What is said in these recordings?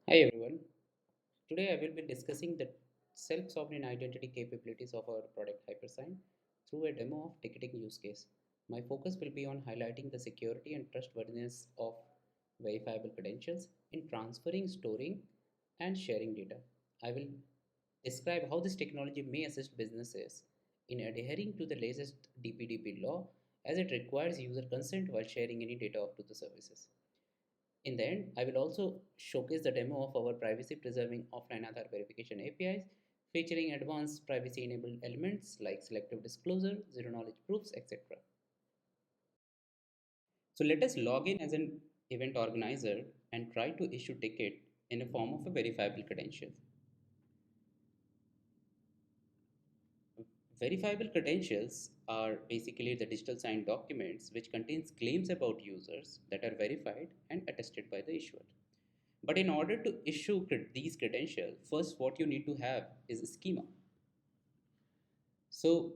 Hi everyone. Today I will be discussing the self-sovereign identity capabilities of our product Hypersign through a demo of ticketing use case. My focus will be on highlighting the security and trustworthiness of verifiable credentials in transferring, storing, and sharing data. I will describe how this technology may assist businesses in adhering to the latest DPDP law as it requires user consent while sharing any data up to the services. In the end, I will also showcase the demo of our privacy preserving offline Aadhaar verification APIs featuring advanced privacy enabled elements like selective disclosure, zero knowledge proofs, etc. So let us log in as an event organizer and try to issue ticket in a form of a verifiable credential. Verifiable credentials are basically the digital signed documents which contains claims about users that are verified and attested by the issuer. But in order to issue these credentials, first what you need to have is a schema. So,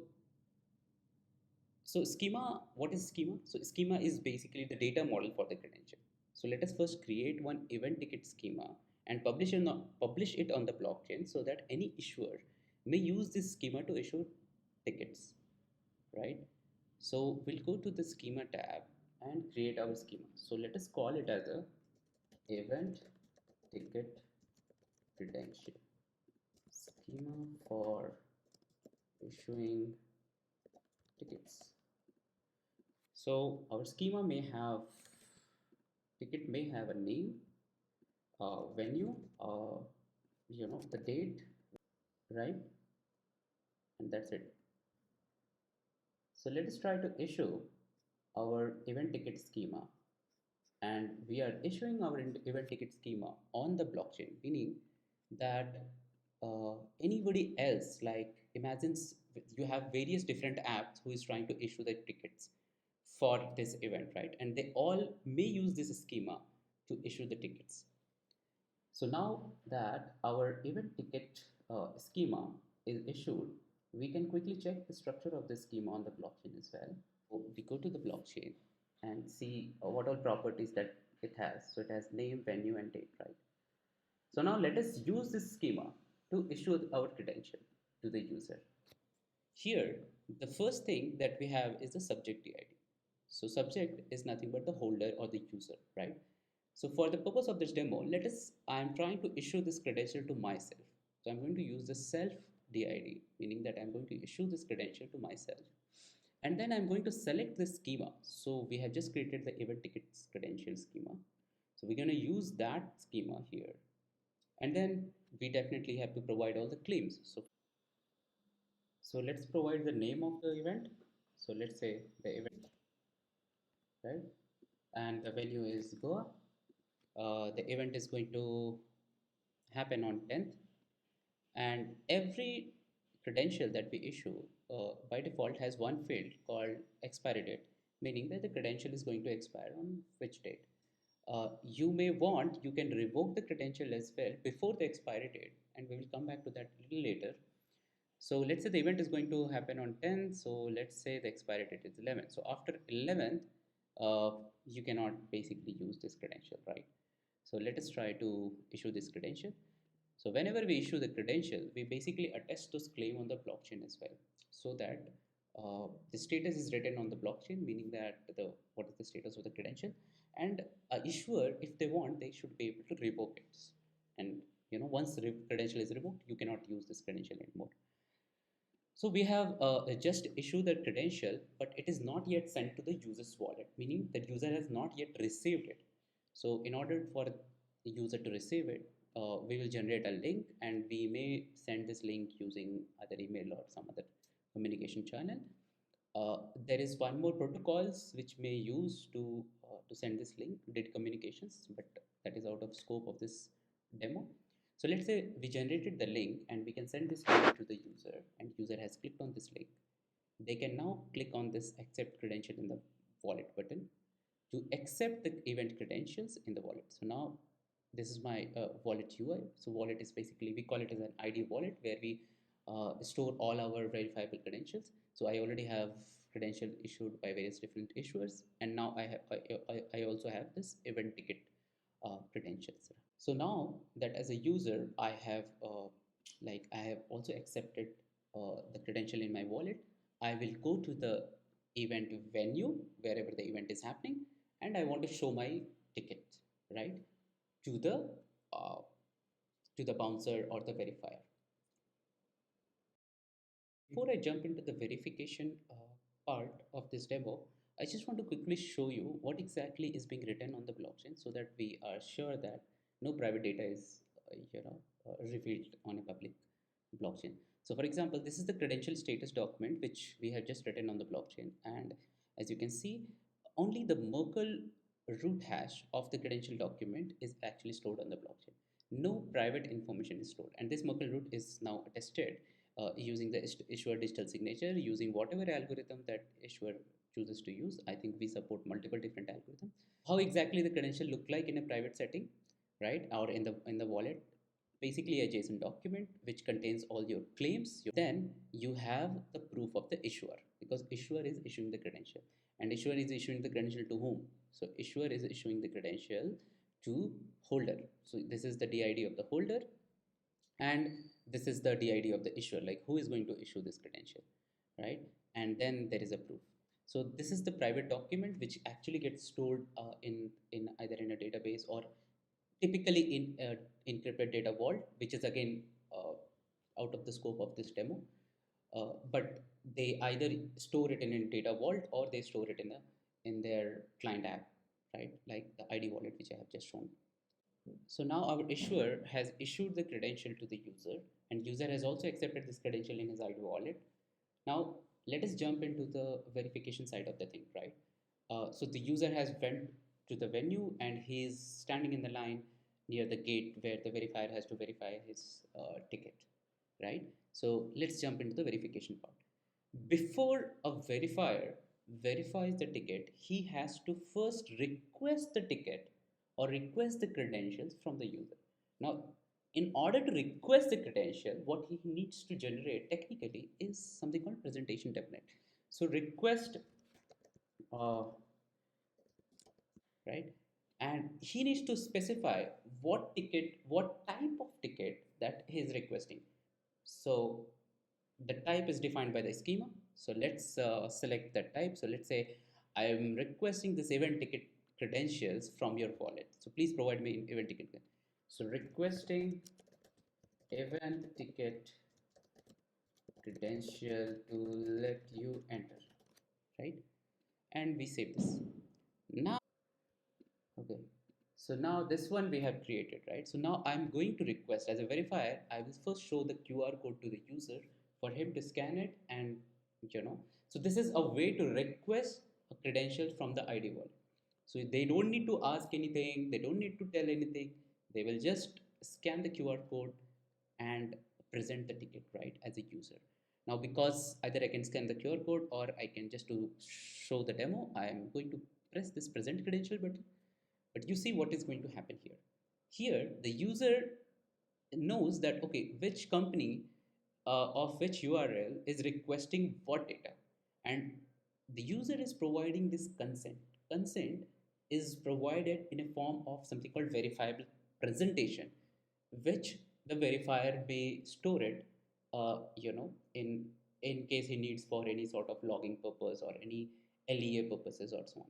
what is schema? So schema is basically the data model for the credential. So let us first create one event ticket schema and publish it on the blockchain so that any issuer may use this schema to issue tickets, right? So we'll go to the schema tab and create our schema. So let us call it as a event ticket credential schema for issuing tickets. So our schema may have ticket may have a name, venue, the date, right? And that's it. So let us try to issue our event ticket schema, and we are issuing our event ticket schema on the blockchain, meaning that anybody else, like imagines you have various different apps who is trying to issue the tickets for this event, right? And they all may use this schema to issue the tickets. So now that our event ticket schema is issued, we can quickly check the structure of the schema on the blockchain as well. So we go to the blockchain and see what all properties that it has. So it has name, venue, and date, right? So now let us use this schema to issue our credential to the user. Here, the first thing that we have is the subject DID. So subject is nothing but the holder or the user, right? So for the purpose of this demo, I am trying to issue this credential to myself. So I'm going to use the self DID, meaning that I'm going to issue this credential to myself. And then I'm going to select the schema. So we have just created the event tickets credential schema. So we're going to use that schema here. And then we definitely have to provide all the claims. So let's provide the name of the event. So let's say the event, right? And the venue is Goa. The event is going to happen on 10th. And every credential that we issue by default has one field called expiry date, meaning that the credential is going to expire on which date. You can revoke the credential as well before the expiry date, and we will come back to that a little later. So let's say the event is going to happen on 10th. So let's say the expiry date is 11th. So after 11th, you cannot basically use this credential, right? So let us try to issue this credential. So whenever we issue the credential, we basically attest this claim on the blockchain as well, so that the status is written on the blockchain, meaning that what is the status of the credential, and a issuer, if they want, they should be able to revoke it. And once the credential is revoked, you cannot use this credential anymore. So we have just issued the credential, but it is not yet sent to the user's wallet, meaning the user has not yet received it. So in order for the user to receive it, we will generate a link, and we may send this link using either email or some other communication channel. There is one more protocols which may use to send this link, data communications, but that is out of scope of this demo. So let's say we generated the link and we can send this link to the user, and user has clicked on this link. They can now click on this accept credential in the wallet button to accept the event credentials in the wallet. So now this is my wallet UI. So wallet is basically, we call it as an ID wallet, where we store all our verifiable credentials. So I already have credential issued by various different issuers, and now I also have this event ticket credentials. So now that as a user, I have also accepted the credential in my wallet. I will go to the event venue wherever the event is happening, and I want to show my ticket, right, to uh, the bouncer or the verifier. Before I jump into the verification part of this demo, I just want to quickly show you what exactly is being written on the blockchain so that we are sure that no private data is revealed on a public blockchain. So for example, this is the credential status document which we have just written on the blockchain, and as you can see, only the Merkle root hash of the credential document is actually stored on the blockchain. No private information is stored, and this Merkle root is now attested using the issuer digital signature, using whatever algorithm that issuer chooses to use. I think we support multiple different algorithms. How exactly the credential look like in a private setting, right, or in the wallet? Basically a JSON document which contains all your claims. Then you have the proof of the issuer, because issuer is issuing the credential, and issuer is issuing the credential to whom? So issuer is issuing the credential to holder. So this is the DID of the holder, and this is the DID of the issuer, like who is going to issue this credential, right? And then there is a proof. So this is the private document which actually gets stored in either in a database or typically in encrypted data vault, which is again out of the scope of this demo. But they either store it in a data vault or they store it in their client app, right? Like the ID wallet which I have just shown. So now our issuer has issued the credential to the user, and user has also accepted this credential in his ID wallet. Now let us jump into the verification side of the thing, right? So the user has went to the venue and he's standing in the line near the gate where the verifier has to verify his ticket, right? So let's jump into the verification part. Before a verifier verifies the ticket, he has to first request the ticket or request the credentials from the user. Now, in order to request the credential, what he needs to generate technically is something called presentation template. So request, uh, right? And he needs to specify what ticket, what type of ticket that he is requesting. So the type is defined by the schema. So let's select that type. So let's say I am requesting this event ticket credentials from your wallet. So please provide me event ticket. So requesting event ticket credential to let you enter, right? And we save this. Now, okay. So now this one we have created, right? So now I'm going to request as a verifier, I will first show the QR code to the user for him to scan it, and so this is a way to request a credential from the ID wallet. So they don't need to ask anything, they don't need to tell anything, they will just scan the QR code and present the ticket, right, as a user. Now because either I can scan the QR code or I can just to show the demo, I am going to press this present credential button. But you see what is going to happen here. Here, the user knows that, okay, which company of which URL is requesting what data. And the user is providing this consent. Consent is provided in a form of something called verifiable presentation, which the verifier may store it, in case he needs for any sort of logging purpose or any LEA purposes or so on.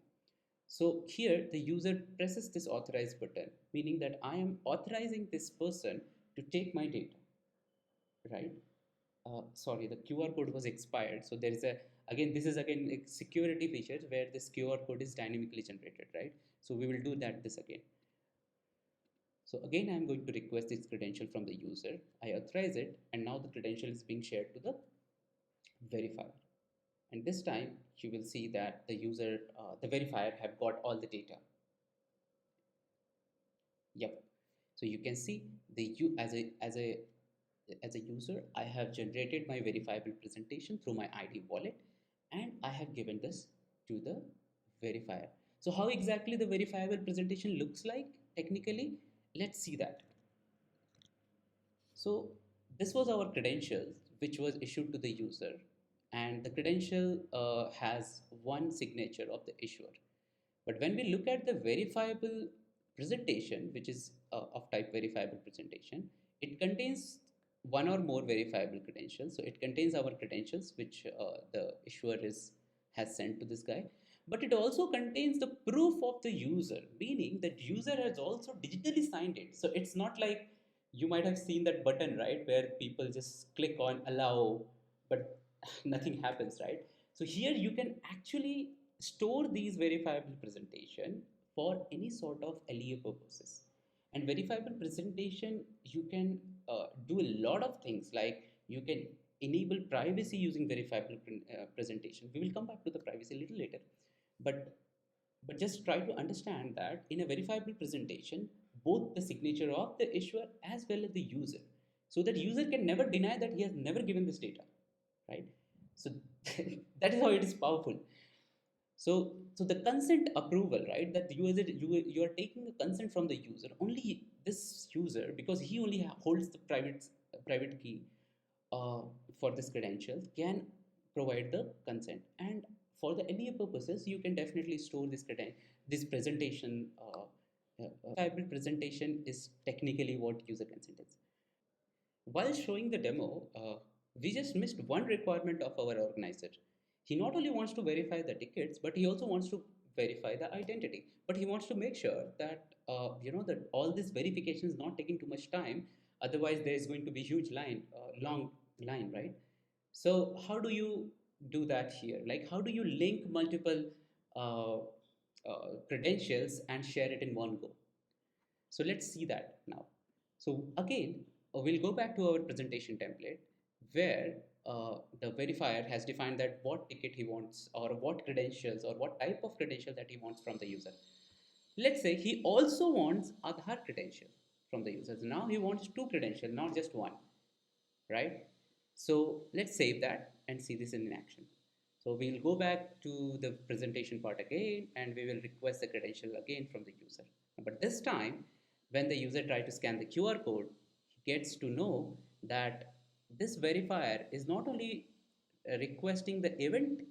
So here the user presses this authorize button, meaning that I am authorizing this person to take my data, right? Sorry, the QR code was expired. So there is again, this is again a security features where this QR code is dynamically generated, right? So we will do this again. So again, I am going to request this credential from the user. I authorize it, and now the credential is being shared to the verifier. And this time you will see that the verifier have got all the data. Yep. So you can see you as a user, I have generated my verifiable presentation through my ID wallet, and I have given this to the verifier. So how exactly the verifiable presentation looks like technically? Let's see that. So this was our credentials which was issued to the user, and the credential has one signature of the issuer. But when we look at the verifiable presentation, which is of type verifiable presentation, it contains one or more verifiable credentials. So it contains our credentials, which the issuer is has sent to this guy, but it also contains the proof of the user, meaning that user has also digitally signed it. So it's not like you might have seen that button, right, where people just click on allow, but nothing happens, right? So here you can actually store these verifiable presentation for any sort of LEA purposes. And verifiable presentation, you can do a lot of things, like you can enable privacy using verifiable presentation. We will come back to the privacy a little later, but just try to understand that in a verifiable presentation, both the signature of the issuer as well as the user, so that user can never deny that he has never given this data, right? So that is how it is powerful. So the consent approval, right? That you are taking a consent from the user. Only this user, because he only holds the private key uh, for this credential, can provide the consent. And for the LEA purposes, you can definitely store this presentation. Hybrid presentation is technically what user consent is. While showing the demo, we just missed one requirement of our organizer. He not only wants to verify the tickets, but he also wants to verify the identity. But he wants to make sure that that all this verification is not taking too much time. Otherwise, there is going to be huge long line, right? So how do you do that here? Like, how do you link multiple uh, credentials and share it in one go? So let's see that now. So again, we'll go back to our presentation template where the verifier has defined that what ticket he wants, or what credentials or what type of credential that he wants from the user. Let's say he also wants Aadhaar credential from the user. So now he wants two credentials, not just one, right? So let's save that and see this in action. So we'll go back to the presentation part again, and we will request the credential again from the user. But this time, when the user tries to scan the QR code, he gets to know that this verifier is not only requesting the event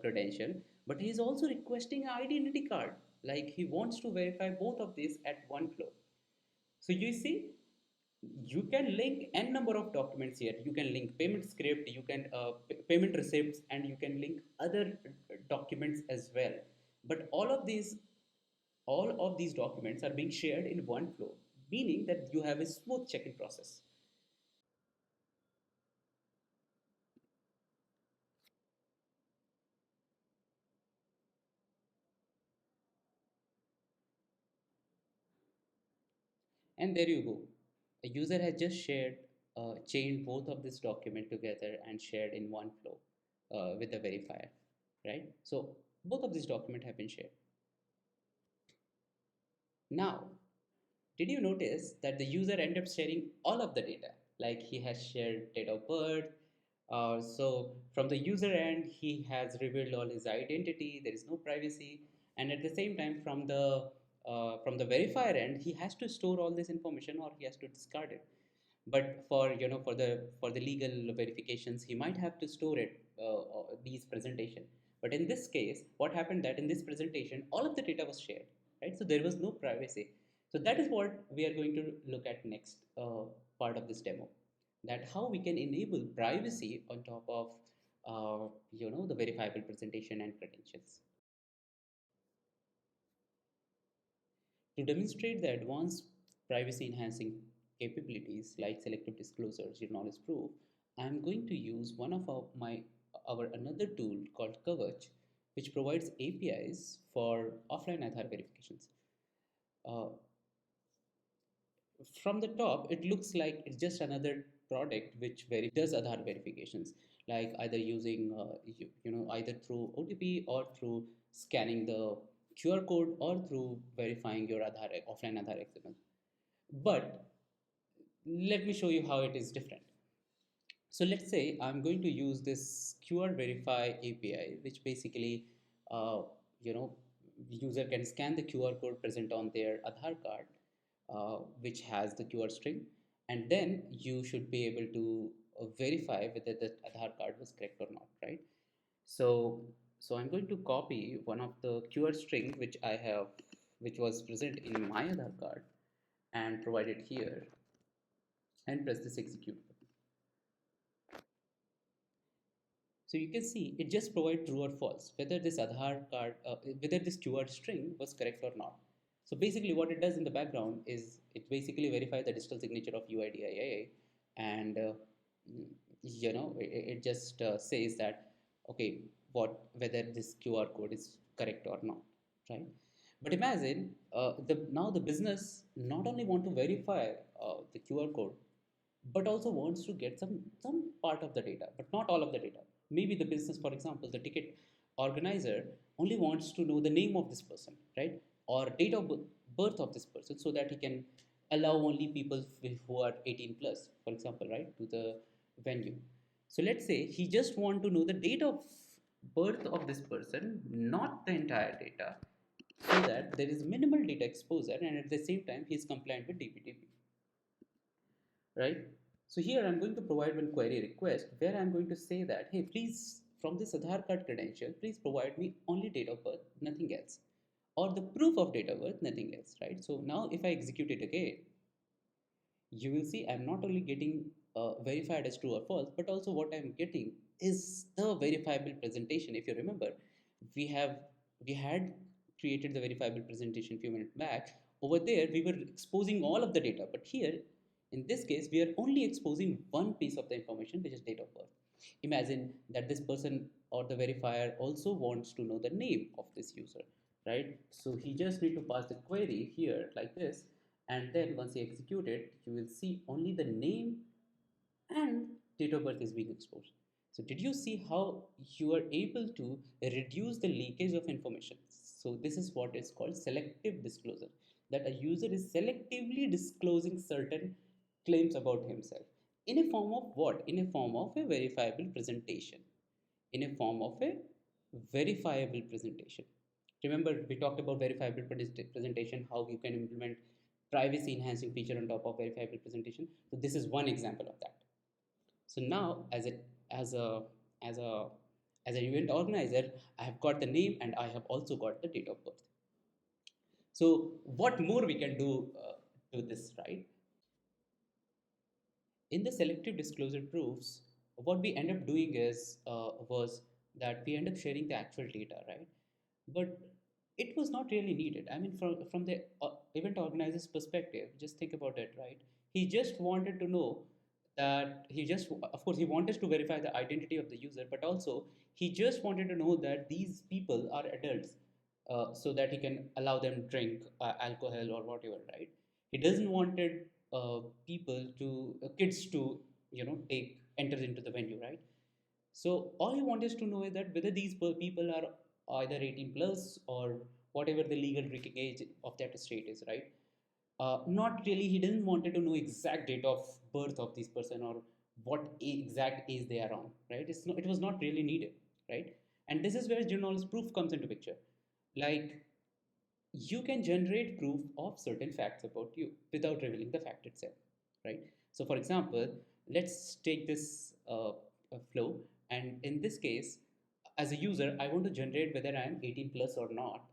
credential, but he is also requesting an identity card. Like, he wants to verify both of these at one flow. So you see, you can link n number of documents here. You can link payment script, you can payment receipts, and you can link other documents as well. But all of these documents are being shared in one flow, meaning that you have a smooth check-in process. And there you go. A user has just chained both of this document together and shared in one flow with the verifier, right? So both of these documents have been shared. Now, did you notice that the user ended up sharing all of the data? Like, he has shared date of birth. So from the user end, he has revealed all his identity. There is no privacy, and at the same time, from the verifier end, he has to store all this information or he has to discard it. But for the legal verifications, he might have to store it, these presentation. But in this case, what happened that in this presentation, all of the data was shared, right? So there was no privacy. So that is what we are going to look at next part of this demo, that how we can enable privacy on top of the verifiable presentation and credentials. To demonstrate the advanced privacy enhancing capabilities like selective disclosure, zero knowledge proof, I am going to use one of our another tool called Kavach, which provides APIs for offline Aadhaar verifications. Uh, from the top, it looks like it's just another product which does Aadhaar verifications, like either using either through OTP or through scanning the QR code or through verifying your Aadhaar offline Aadhaar XML. But let me show you how it is different. So let's say I'm going to use this QR Verify API, which basically, uh, you know, user can scan the QR code present on their Aadhaar card, which has the QR string, and then you should be able to verify whether the Aadhaar card was correct or not, right? So, I'm going to copy one of the QR string which I have which was present in my Aadhaar card, and provide it here and press this execute button. So you can see it just provides true or false, whether this Aadhaar card, whether this keyword string was correct or not. So basically what it does in the background is it basically verifies the digital signature of UIDIIA, and it just says that, okay, whether this QR code is correct or not, right? But imagine now the business not only want to verify the QR code, but also wants to get some part of the data, but not all of the data. Maybe the business, for example, the ticket organizer only wants to know the name of this person, right, or date of birth of this person, so that he can allow only people who are 18 plus, for example, right, to the venue. So let's say he just want to know the date of birth of this person, not the entire data, so that there is minimal data exposure, and at the same time he is compliant with DPDP, right? So here I'm going to provide one query request where I'm going to say that, hey, please, from this Aadhaar card credential, please provide me only date of birth, nothing else, or the proof of date of birth, nothing else, right? So now if I execute it again, you will see I'm not only getting verified as true or false, but also what I'm getting is the verifiable presentation. If you remember, we have we had created the verifiable presentation a few minutes back. Over there we were exposing all of the data, but here in this case we are only exposing one piece of the information, which is date of birth. Imagine that this person or the verifier also wants to know the name of this user, right? So he just need to pass the query here like this, and then once you execute it, you will see only the name and date of birth is being exposed. So did you see how you are able to reduce the leakage of information? So this is what is called selective disclosure, that a user is selectively disclosing certain claims about himself in a form of what? In a form of a verifiable presentation, in a form of a verifiable presentation. Remember, we talked about verifiable presentation, how you can implement privacy enhancing feature on top of verifiable presentation. So this is one example of that. So now, as a as a as an event organizer, I have got the name and I have also got the date of birth. So what more we can do to this, right? In the selective disclosure proofs, what we end up doing is was that we end up sharing the actual data, right? But it was not really needed. I mean, from the event organizer's perspective, just think about it, right? He just wanted to know that of course, he wanted to verify the identity of the user, but also he just wanted to know that these people are adults, so that he can allow them drink alcohol or whatever, right? He doesn't wanted kids to take enter into the venue, right? So all he wants to know is that whether these people are either 18 plus or whatever the legal drinking age of that state is, right? Not really, he didn't wanted to know exact date of birth of this person or what exact age they are on, right? It was not really needed, right? And this is where journalist proof comes into picture. Like, you can generate proof of certain facts about you without revealing the fact itself, right? So for example, let's take this flow, and in this case, as a user, I want to generate whether I am 18 plus or not,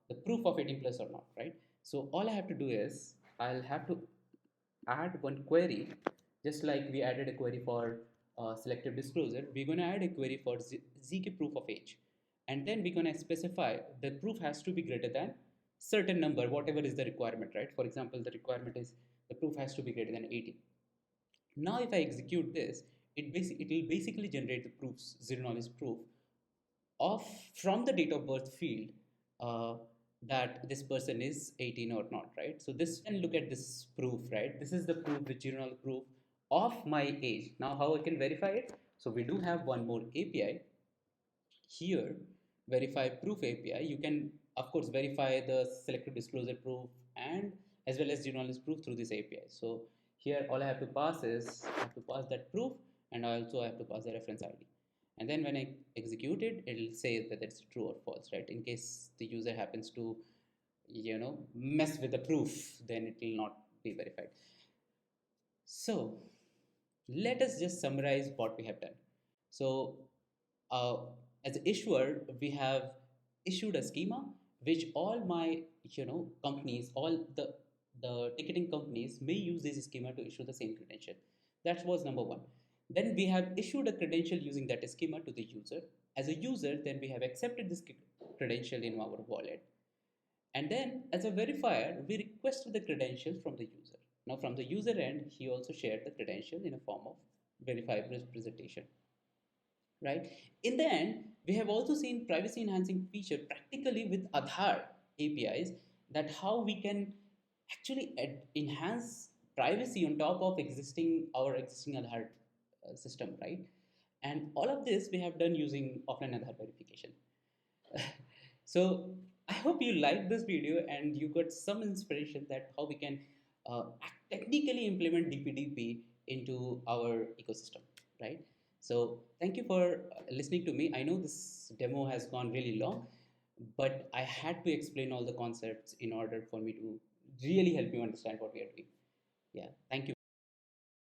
the proof of 18 plus or not, right? So all I have to do is I'll have to add one query, just like we added a query for selective disclosure. We're going to add a query for ZK proof of age, and then we're going to specify the proof has to be greater than certain number, whatever is the requirement, right? For example, the requirement is the proof has to be greater than 18. Now if I execute this, it will basically generate the proofs, zero knowledge proof of from the date of birth field, uh, that this person is 18 or not, right? So this, and look at this proof, right? This is the proof, the general proof of my age. Now how I can verify it? So we do have one more API here, verify proof API. You can of course verify the selective disclosure proof and as well as generalist proof through this API. So here all I have to pass is I have to pass that proof, and I also have to pass the reference ID. And then when I execute it, it'll say whether it's true or false, right? In case the user happens to mess with the proof, then it will not be verified. So let us just summarize what we have done. So uh, as an issuer, we have issued a schema, which all my companies, all the ticketing companies may use this schema to issue the same credential. That was number one. Then we have issued a credential using that schema to the user. As a user, then we have accepted this credential in our wallet. And then as a verifier, we requested the credentials from the user. Now from the user end, he also shared the credential in a form of verifiable representation, right? In the end, we have also seen privacy enhancing feature practically with Aadhaar APIs, that how we can actually enhance privacy on top of our existing Aadhaar system, right? And all of this we have done using offline Aadhaar verification. So I hope you liked this video and you got some inspiration that how we can technically implement DPDP into our ecosystem, right? So thank you for listening to me. I know this demo has gone really long, but I had to explain all the concepts in order for me to really help you understand what we are doing. Yeah, thank you.